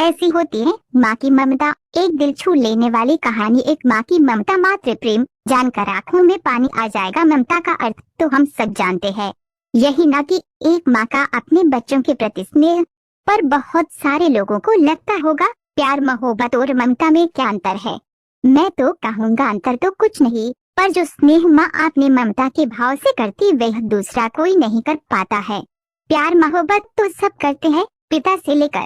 ऐसी होती है माँ की ममता, एक दिल छू लेने वाली कहानी। एक माँ की ममता, मातृ प्रेम जानकर आंखों में पानी आ जाएगा। ममता का अर्थ तो हम सब जानते हैं, यही ना कि एक माँ का अपने बच्चों के प्रति स्नेह। पर बहुत सारे लोगों को लगता होगा प्यार, मोहब्बत और ममता में क्या अंतर है। मैं तो कहूँगा अंतर तो कुछ नहीं, पर जो स्नेह माँ अपने ममता के भाव से करती वह दूसरा कोई नहीं कर पाता है। प्यार मोहब्बत तो सब करते हैं, पिता से लेकर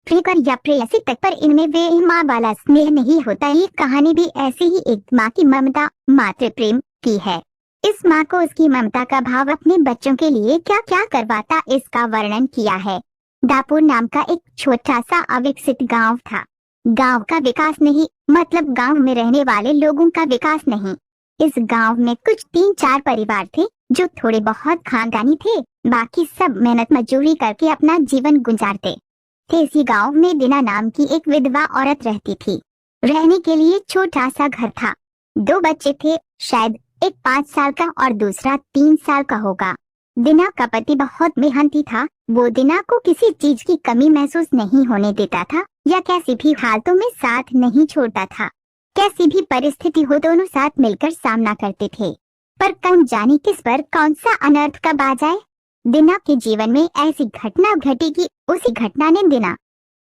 प्रियकर या प्रेयसी तक, पर इनमें वे माँ वाला स्नेह नहीं होता। ये कहानी भी ऐसी ही एक माँ की ममता, मातृ प्रेम की है। इस माँ को उसकी ममता का भाव अपने बच्चों के लिए क्या क्या करवाता, इसका वर्णन किया है। दापुर नाम का एक छोटा सा अविकसित गांव था। गांव का विकास नहीं, मतलब गांव में रहने वाले लोगों का विकास नहीं। इस गांव में कुछ 3-4 परिवार थे जो थोड़े बहुत खानदानी थे, बाकी सब मेहनत मजदूरी करके अपना जीवन गुजारते थे। इसी गांव में दीना नाम की एक विधवा औरत रहती थी। रहने के लिए छोटा सा घर था। 2 बच्चे थे, शायद एक 5 साल का और दूसरा 3 साल का होगा। दीना का पति बहुत मेहनती था। वो दीना को किसी चीज की कमी महसूस नहीं होने देता था या कैसी भी हालतों में साथ नहीं छोड़ता था। कैसी भी परिस्थिति हो दोनों साथ मिलकर सामना करते थे। पर कौन जाने किस पर कौन सा अनर्थ कब आ जाए। दीना के जीवन में ऐसी घटना घटी कि उसी घटना ने दीना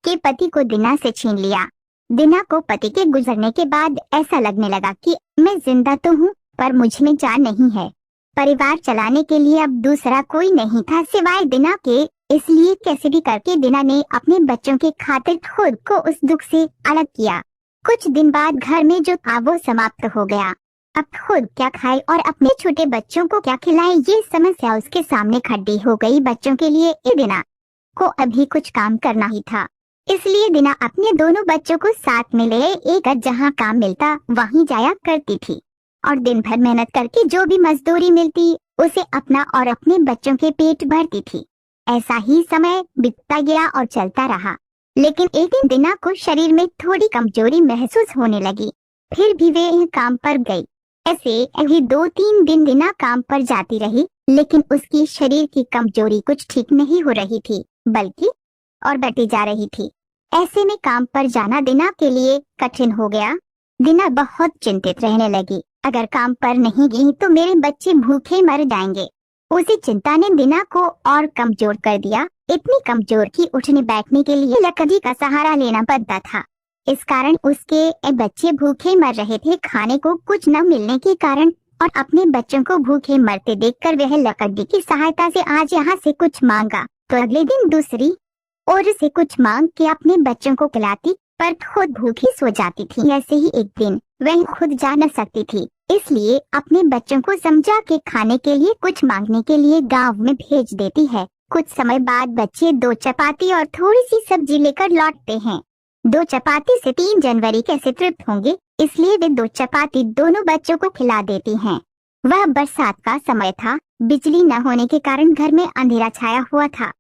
के पति को दीना से छीन लिया। दीना को पति के गुजरने के बाद ऐसा लगने लगा कि मैं जिंदा तो हूँ पर मुझ में जान नहीं है। परिवार चलाने के लिए अब दूसरा कोई नहीं था सिवाय दीना के। इसलिए कैसे भी करके दीना ने अपने बच्चों के खातिर खुद को उस दुख से अलग किया। कुछ दिन बाद घर में जो था वो समाप्त हो गया। अब खुद क्या खाए और अपने छोटे बच्चों को क्या खिलाए, ये समस्या उसके सामने खड़ी हो गई। बच्चों के लिए दीना को अभी कुछ काम करना ही था, इसलिए दीना अपने दोनों बच्चों को साथ में ले एक जहाँ काम मिलता वहीं जाया करती थी और दिन भर मेहनत करके जो भी मजदूरी मिलती उसे अपना और अपने बच्चों के पेट भरती थी। ऐसा ही समय बीतता गया और चलता रहा, लेकिन एक दिन दीना को शरीर में थोड़ी कमजोरी महसूस होने लगी। फिर भी वे काम पर गई। ऐसे ही 2-3 दिन दीना काम पर जाती रही, लेकिन उसकी शरीर की कमजोरी कुछ ठीक नहीं हो रही थी, बल्कि और बढ़ती जा रही थी। ऐसे में काम पर जाना दीना के लिए कठिन हो गया। दीना बहुत चिंतित रहने लगी। अगर काम पर नहीं गई तो मेरे बच्चे भूखे मर जाएंगे। उसी चिंता ने दीना को और कमजोर कर दिया, इतनी कमजोर कि उठने बैठने के लिए लकड़ी का सहारा लेना पड़ता था। इस कारण उसके बच्चे भूखे मर रहे थे। खाने को कुछ न मिलने के कारण और अपने बच्चों को भूखे मरते देखकर वह लकड़ी की सहायता से आज यहाँ से कुछ मांगा तो अगले दिन दूसरी और से कुछ मांग के अपने बच्चों को खिलाती, पर खुद भूखी सो जाती थी। ऐसे ही एक दिन वह खुद जा न सकती थी, इसलिए अपने बच्चों को समझा के खाने के लिए कुछ मांगने के लिए गांव में भेज देती है। कुछ समय बाद बच्चे 2 चपाती और थोड़ी सी सब्जी लेकर लौटते हैं। 2 चपाती से 3 जनवरी कैसे तृप्त होंगे, इसलिए वे 2 चपाती दोनों बच्चों को खिला देती हैं। वह बरसात का समय था। बिजली न होने के कारण घर में अंधेरा छाया हुआ था।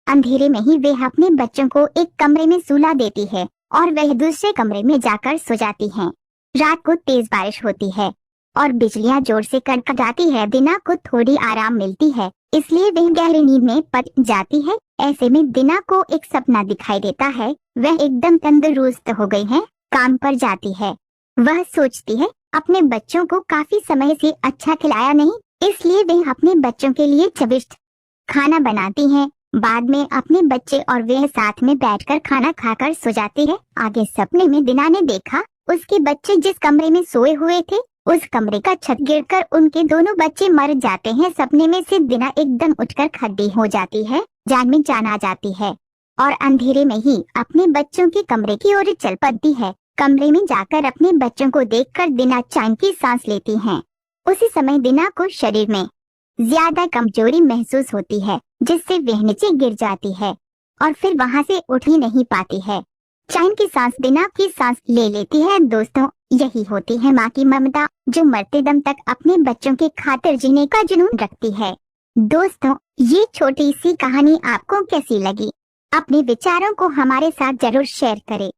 अंधेरे में ही वे अपने बच्चों को एक कमरे में सुला देती है और वह दूसरे कमरे में जाकर सो जाती हैं। रात को तेज बारिश होती है और बिजलियां जोर से कड़कड़ाती है। दीना को थोड़ी आराम मिलती है, इसलिए वह गहरी नींद में पड़ जाती है। ऐसे में दीना को एक सपना दिखाई देता है। वह एकदम तंदुरुस्त हो गई है, काम पर जाती है। वह सोचती है अपने बच्चों को काफी समय से अच्छा खिलाया नहीं, इसलिए वह अपने बच्चों के लिए चविष्ट खाना बनाती है। बाद में अपने बच्चे और वह साथ में बैठकर खाना खाकर सो जाती है। आगे सपने में दीना ने देखा उसके बच्चे जिस कमरे में सोए हुए थे उस कमरे का छत गिरकर उनके दोनों बच्चे मर जाते हैं। सपने में से दीना एकदम उठकर खड़ी हो जाती है, जान में जान आ जाती है और अंधेरे में ही अपने बच्चों के कमरे की ओर चल पड़ती है। कमरे में जाकर अपने बच्चों को देखकर दीना चैन की सांस लेती है। उसी समय दीना को शरीर में ज्यादा कमजोरी महसूस होती है, जिससे वह नीचे गिर जाती है और फिर वहां से उठ ही नहीं पाती है। चैन की सांस दीना की सांस ले लेती है। दोस्तों, यही होती है माँ की ममता, जो मरते दम तक अपने बच्चों के खातिर जीने का जुनून रखती है। दोस्तों, ये छोटी सी कहानी आपको कैसी लगी? अपने विचारों को हमारे साथ जरूर शेयर करें।